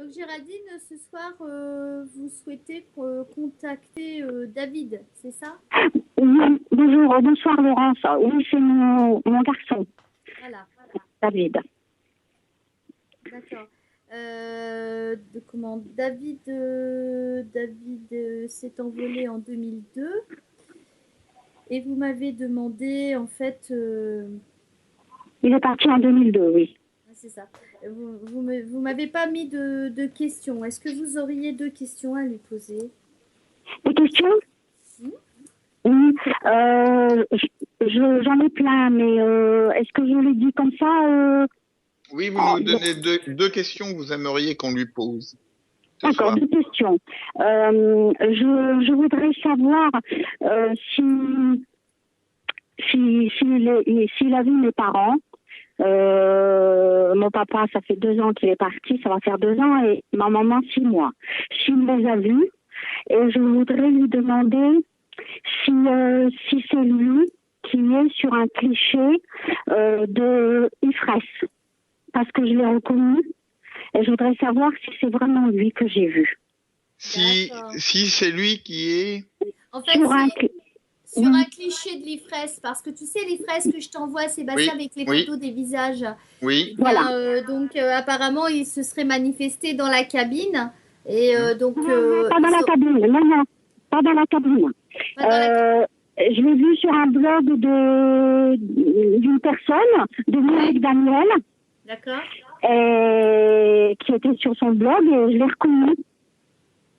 Donc Géraldine, ce soir, vous souhaitez contacter David, c'est ça? Oui, bonjour, bonsoir Laurence. Oui, c'est mon garçon, Voilà, David. d'accord. Comment David, s'est envolé en 2002 et vous m'avez demandé en fait, Il est parti en 2002, oui. c'est ça. Vous m'avez pas mis de questions. Est-ce que vous auriez 2 questions à lui poser? Des questions? Hmm. Oui, j'en ai plein, mais est-ce que je le dis comme ça Oui, vous nous donnez deux questions que vous aimeriez qu'on lui pose. D'accord, 2 questions. Je voudrais savoir s'il a vu mes parents. Mon papa, ça fait 2 ans qu'il est parti, ça va faire 2 ans, et ma maman 6 mois. S'il les a vus, et je voudrais lui demander si c'est lui qui est sur un cliché de Ifresse, parce que je l'ai reconnu, et je voudrais savoir si c'est vraiment lui que j'ai vu. Si c'est lui qui est... En fait, sur un cliché de l'Ifresse, parce que tu sais, l'Ifresse que je t'envoie, Sébastien, avec les photos des visages. Oui. Voilà. Donc, apparemment, il se serait manifesté dans la cabine. Et donc. Pas dans la cabine, non, pas dans la cabine. Je l'ai vu sur un blog d'une personne, de Monique Daniel. D'accord. Qui était sur son blog, et je l'ai reconnu.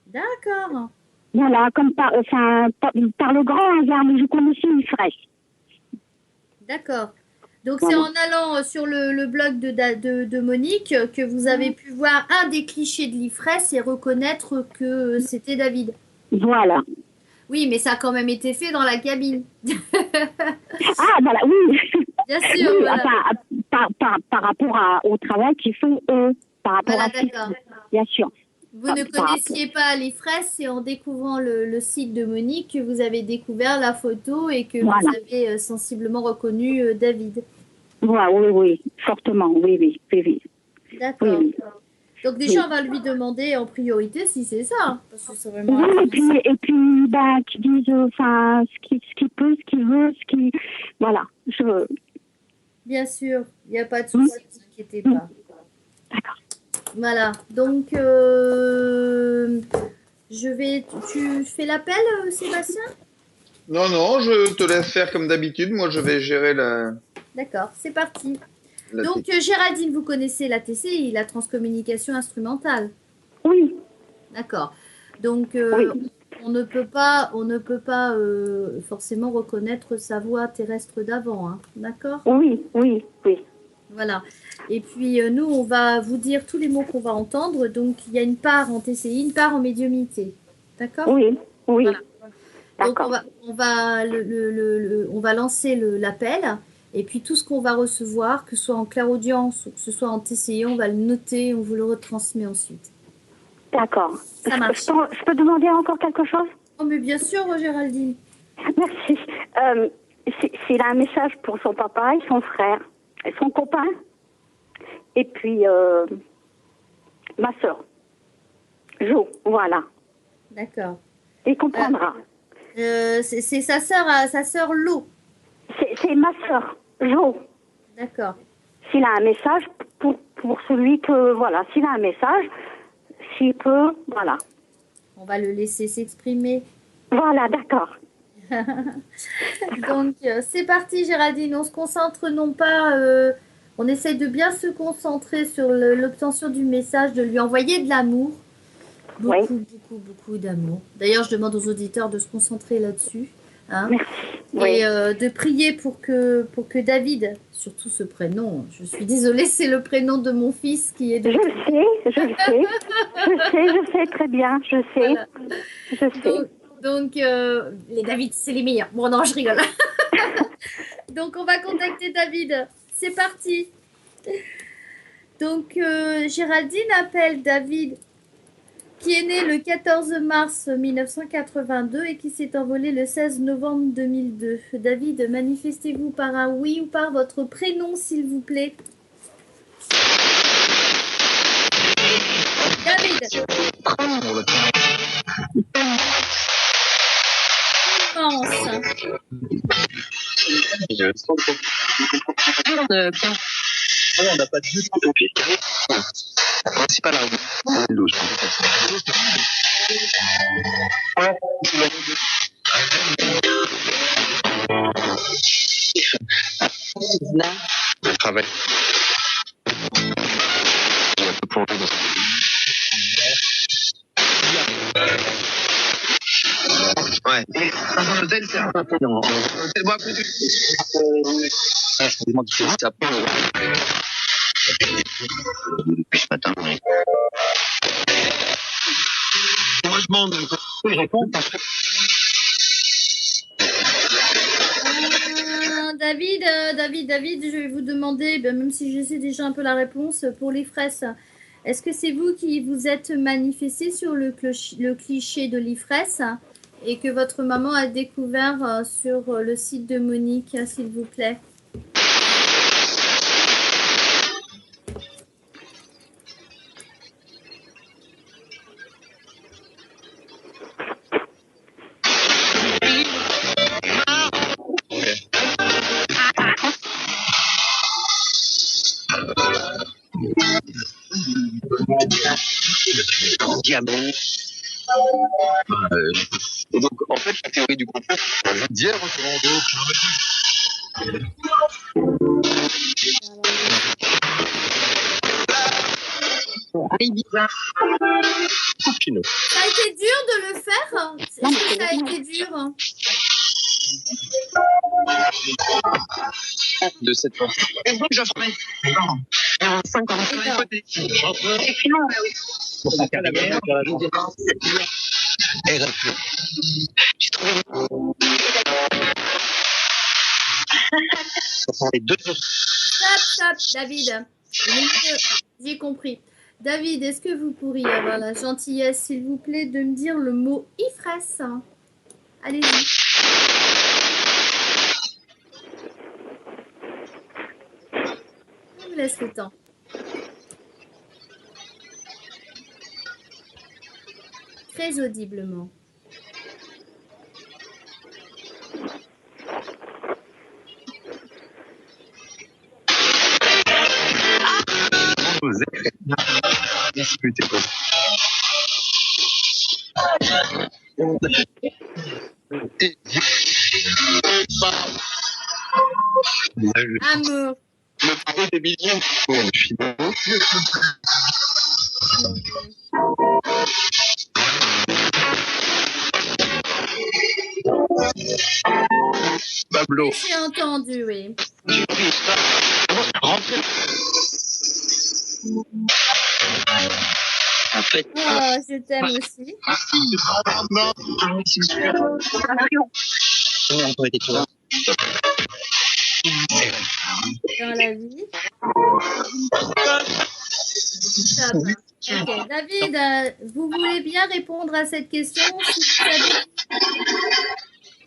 D'accord. Voilà, comme par le grand hasard, mais je connaissais Ifresse. D'accord. Donc, Voilà. c'est en allant sur le blog de Monique que vous avez pu voir un des clichés de l'Ifresse et reconnaître que c'était David. Voilà. Oui, mais ça a quand même été fait dans la cabine. Ah, voilà, oui. Bien sûr. Oui, Voilà. enfin, par rapport au travail qu'ils font eux, par rapport Voilà, à d'accord. bien sûr. Vous ne connaissiez pas l'Ifresse, c'est en découvrant le site de Monique que vous avez découvert la photo et que Voilà. vous avez sensiblement reconnu David. Voilà, oui, fortement, oui. D'accord. Oui. Donc déjà, on va lui demander en priorité si c'est ça. Parce que c'est vraiment Oui, intéressant. et puis qu'ils disent ce qu'il peut, ce qu'il veut, voilà. Bien sûr, il n'y a pas de souci, ne vous inquiétez pas. D'accord. Voilà, donc tu fais l'appel, Sébastien? Non, je te laisse faire comme d'habitude. Moi, je vais gérer la... D'accord, c'est parti. la Donc Géraldine, vous connaissez la TCI, la transcommunication instrumentale? Oui. D'accord. Donc Oui. on ne peut pas forcément reconnaître sa voix terrestre d'avant, hein. D'accord? Oui. Voilà. Et puis nous, on va vous dire tous les mots qu'on va entendre. Donc il y a une part en TCI, une part en médiumnité. D'accord? Oui. Voilà. Donc D'accord. on va lancer l'appel. Et puis tout ce qu'on va recevoir, que ce soit en clairaudience ou que ce soit en TCI, on va le noter, on vous le retransmet ensuite. D'accord. Ça marche. Je peux demander encore quelque chose? Oh mais bien sûr, Géraldine. Merci. S'il a un message pour son papa et son frère, et son copain, et puis ma soeur, Jo, voilà. D'accord. Il comprendra. C'est sa sœur Lo. C'est ma soeur, Jo. D'accord. S'il a un message pour celui que, voilà, s'il a un message, s'il peut, voilà. On va le laisser s'exprimer. Voilà, d'accord. Donc, c'est parti, Géraldine. On se concentre non pas... on essaye de bien se concentrer sur l'obtention du message, de lui envoyer de l'amour. Beaucoup d'amour. D'ailleurs, je demande aux auditeurs de se concentrer là-dessus. Hein. Merci. Et de prier pour que David, surtout ce prénom, je suis désolée, c'est le prénom de mon fils qui est... Je sais très bien, je sais. Voilà. Donc, les David, c'est les meilleurs. Bon, non, je rigole. Donc, on va contacter David. C'est parti. Donc, Géraldine appelle David, qui est né le 14 mars 1982 et qui s'est envolé le 16 novembre 2002. David, manifestez-vous par un oui ou par votre prénom, s'il vous plaît. David. On n'a pas de but au pied. La principale arme, c'est le 12. Le travail. J'ai un peu plongé dans ça. Ouais. Dans l'hôtel, c'est un peu. Non. C'est moi plus. C'est vraiment différent. C'est après. Depuis ce matin, oui. Moi, je demande. Je réponds parce que. David, je vais vous demander, même si je sais déjà un peu la réponse, pour l'ivresse, est-ce que c'est vous qui vous êtes manifesté sur le cliché de l'ivresse et que votre maman a découvert sur le site de Monique, s'il vous plaît? Diamant. Et donc, en fait, la théorie du complot, d'hier, Ça a été dur de le faire? Est-ce que ça a été dur? De cette fois. Et donc, je ferai 5 ans. Pour sa carrière, j'ai trouvé les deux. Stop, David. J'ai compris. David, est-ce que vous pourriez avoir la gentillesse, s'il vous plaît, de me dire le mot ivresse? Allez-y. Je vous laisse le temps. Très audiblement. Vous êtes discuté. Amour. Le premier des millions. Pablo. J'ai entendu, oui. En fait, Oh, je t'aime aussi. Dans la vie. Ça va. Ok, David, vous voulez bien répondre à cette question? Si vous savez...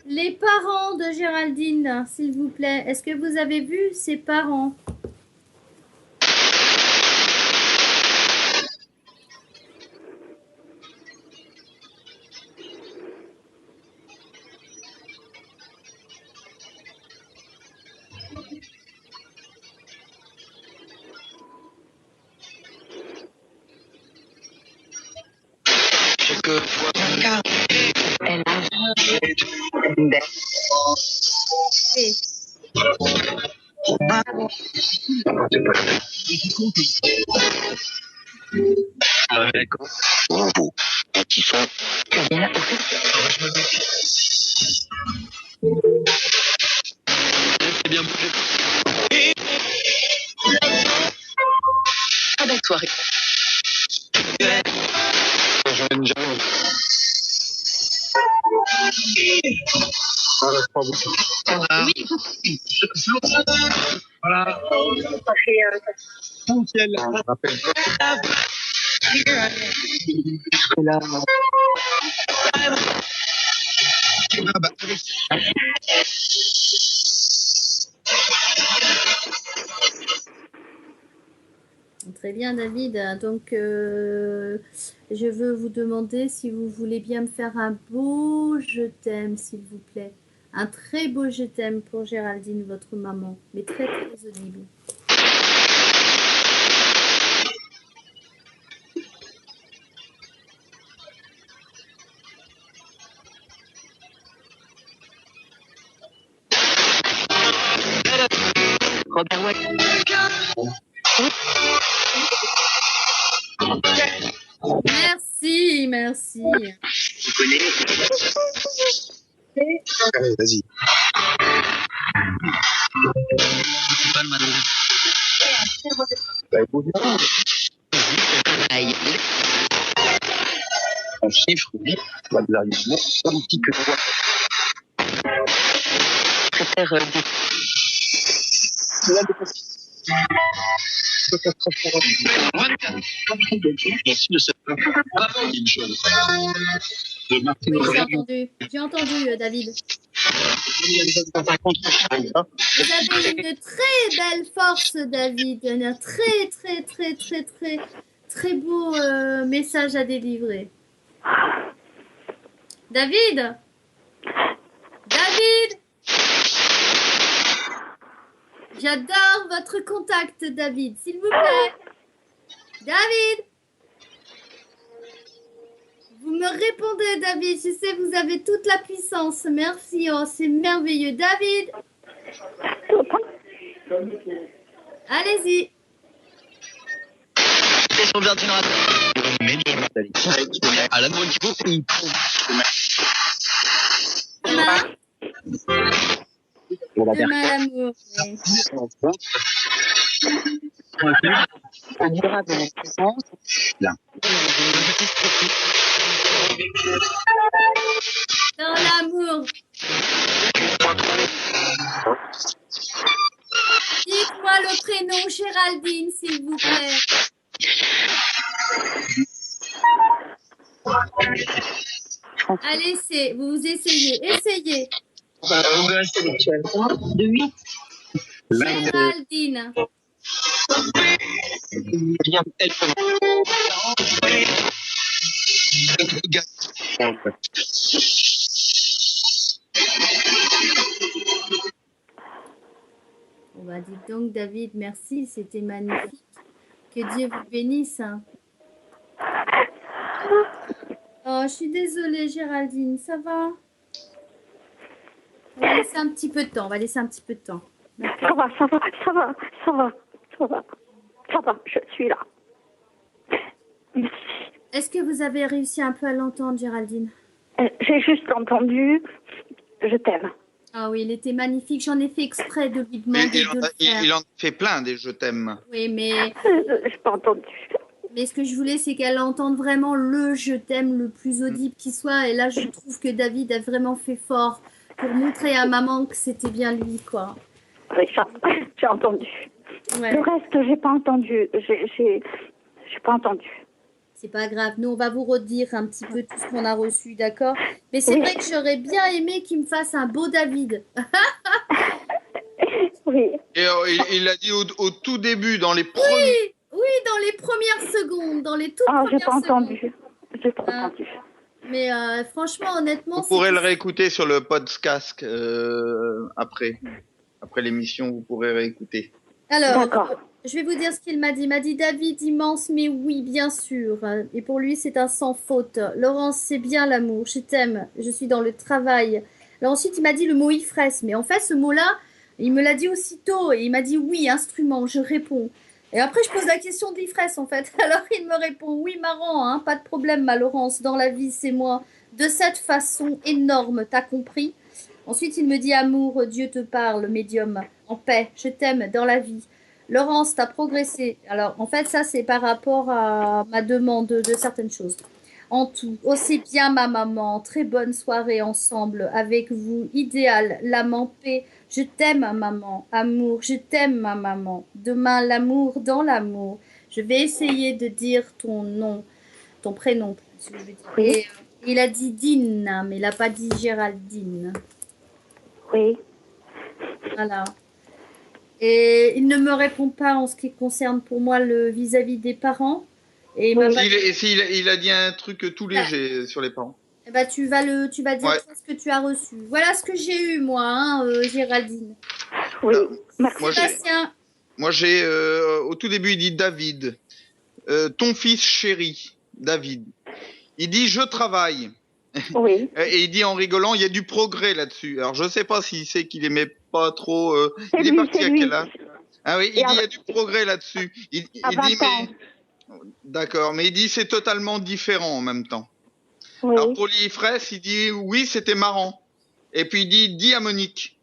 Les parents de Géraldine, s'il vous plaît, est-ce que vous avez vu ses parents? Oui. C'est bien bougé. Pas belle soirée. Voilà. Nickel. Rappel. Très bien, David. Donc, je veux vous demander si vous voulez bien me faire un beau je t'aime, s'il vous plaît. Un très beau je t'aime pour Géraldine, votre maman, mais très très audible. Robert Wack. Merci, merci. Tu connais? Allez, vas-y. Pas le madame. En chiffres, oui, politique, préfère Oui, j'ai entendu, David. Vous avez une très belle force, David. Un très, très, très, très, très, très beau message à délivrer. David? David? J'adore votre contact, David. S'il vous plaît. David? Vous me répondez, David. Je sais, vous avez toute la puissance. Merci. Oh, c'est merveilleux. David? Allez-y. Demain, l'amour. Dans l'amour. Dites-moi le prénom Géraldine, s'il vous plaît. Allez, vous essayez. Essayez. Géraldine. On va dire donc, David, merci, c'était magnifique. Que Dieu vous bénisse. Oh, je suis désolée, Géraldine, ça va? On va laisser un petit peu de temps, Ça va, je suis là. Merci. Est-ce que vous avez réussi un peu à l'entendre, Géraldine? J'ai juste entendu « Je t'aime ». Ah oui, il était magnifique. J'en ai fait exprès de lui demander de le faire. Il en fait plein des je t'aime. Oui, mais... J'ai pas entendu. Mais ce que je voulais, c'est qu'elle entende vraiment le je t'aime le plus audible qui soit. Et là, je trouve que David a vraiment fait fort pour montrer à maman que c'était bien lui, quoi. Oui, ça, j'ai entendu. Ouais. Le reste, j'ai pas entendu. J'ai pas entendu. C'est pas grave. Nous, on va vous redire un petit peu tout ce qu'on a reçu, d'accord? Mais c'est vrai que j'aurais bien aimé qu'il me fasse un beau David. Oui. Et il l'a dit au tout début, dans les premiers... Oui, dans les premières secondes, dans les toutes j'ai premières pas secondes. entendu. J'ai pas entendu. Mais franchement, honnêtement... Vous pourrez le réécouter sur le podcast après l'émission, vous pourrez réécouter. Alors, je vais vous dire ce qu'il m'a dit. Il m'a dit David immense, mais oui, bien sûr. Et pour lui, c'est un sans faute. Laurence, c'est bien l'amour. Je t'aime. Je suis dans le travail. Alors ensuite, il m'a dit le mot ivresse. Mais en fait, ce mot-là, il me l'a dit aussitôt. Et il m'a dit oui, instrument. Je réponds. Et après, je pose la question de l'ivresse, en fait. Alors, il me répond oui, marrant, hein, pas de problème, ma Laurence. Dans la vie, c'est moi. De cette façon énorme, t'as compris? Ensuite, il me dit amour, Dieu te parle, médium, en paix, je t'aime dans la vie. Laurence, t'as progressé. Alors, en fait, ça, c'est par rapport à ma demande de certaines choses. En tout, aussi bien ma maman, très bonne soirée ensemble avec vous, idéal, l'âme en paix. Je t'aime, maman, amour, je t'aime, ma maman. Demain, l'amour dans l'amour. Je vais essayer de dire ton nom, ton prénom, si je veux dire. Oui. Et, il a dit Dine, mais il n'a pas dit Géraldine. Oui. Voilà. Et il ne me répond pas en ce qui concerne pour moi le vis-à-vis des parents. Et il m'a pas dit- Il a dit un truc tout léger sur les parents. Eh ben, tu vas dire Ouais. ce que tu as reçu. Voilà ce que j'ai eu, moi, hein, Géraldine. Oui, merci. Moi, j'ai au tout début, il dit David, ton fils chéri, David. Il dit je travaille. Oui. Et il dit en rigolant, il y a du progrès là-dessus. Alors, je sais pas s'il sait qu'il aimait pas trop. C'est Il est lui, parti c'est à lui. quel âge? Ah oui, il Et dit il y à- a du progrès là-dessus. Il À dit 20 ans. mais d'accord, mais il dit c'est totalement différent en même temps. Oui. Alors pour Lily Fraisse, il dit oui, c'était marrant. Et puis il dit dis à Monique.